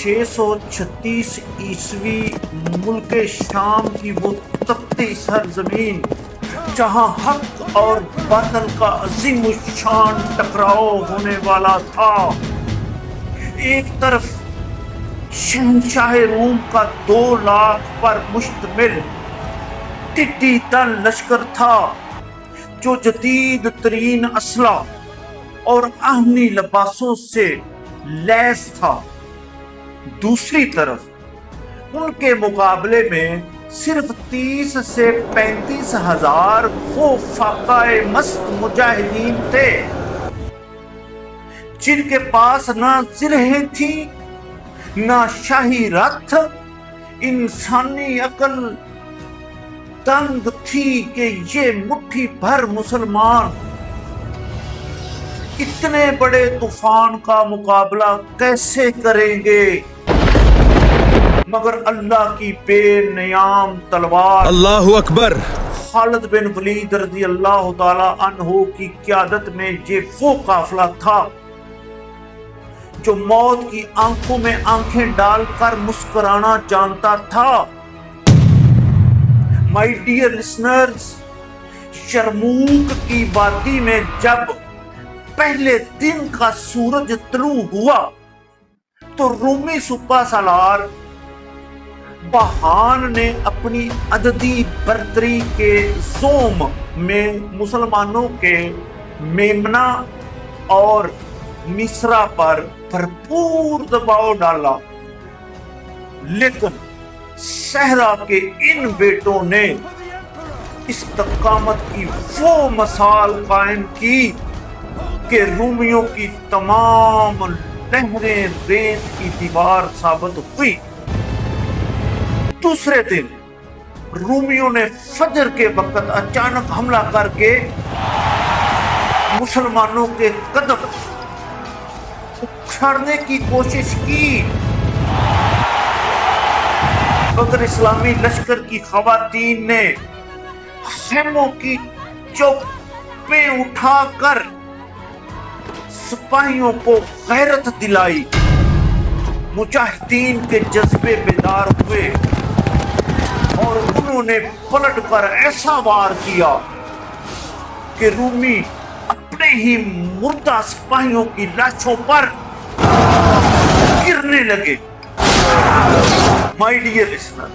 636 عیسوی ملک شام کی وہ تپتی سرزمین جہاں حق اور باطل کا عظیم الشان ٹکراؤ ہونے والا تھا۔ ایک طرف شہنشاہ روم کا 2 لاکھ پر مشتمل ٹڈی دل لشکر تھا جو جدید ترین اسلحہ اور آہنی لباسوں سے لیس تھا۔ دوسری طرف ان کے مقابلے میں صرف 30 سے 35 ہزار وہ فاقہ مست مجاہدین تھے جن کے پاس نہ زرہیں تھی، نہ شاہی رتھ، انسانی عقل تنگ تھی کہ یہ مٹھی بھر مسلمان اتنے بڑے طوفان کا مقابلہ کیسے کریں گے، مگر اللہ کی بے نیام تلوار اللہ اکبر خالد بن ولید رضی اللہ تعالی عنہ کی قیادت میں یہ وہ قافلہ تھا جو موت کی آنکھوں میں آنکھیں ڈال کر مسکرانا جانتا تھا۔ مائی ڈیئر لسنرز، یرموک کی وادی میں جب پہلے دن کا سورج طلوع ہوا تو رومی سپہ سالار بہان نے اپنی عددی برتری کے زوم میں مسلمانوں کے میمنہ اور مصرا پر بھرپور دباؤ ڈالا، لیکن صحرا کے ان بیٹوں نے استقامت کی وہ مثال قائم کی کہ رومیوں کی تمام لہریں ریت کی دیوار ثابت ہوئی۔ دوسرے دن رومیوں نے فجر کے وقت اچانک حملہ کر کے مسلمانوں کے قدم اکھاڑنے کی کوشش کی، مگر اسلامی لشکر کی خواتین نے خیموں کی چوکیں اٹھا کر سپاہیوں کو غیرت دلائی۔ مجاہدین کے جذبے بیدار ہوئے اور انہوں نے پلٹ کر ایسا وار کیا کہ رومی اپنے ہی مردہ سپاہیوں کی لاشوں پر گرنے لگے۔ My dear listener,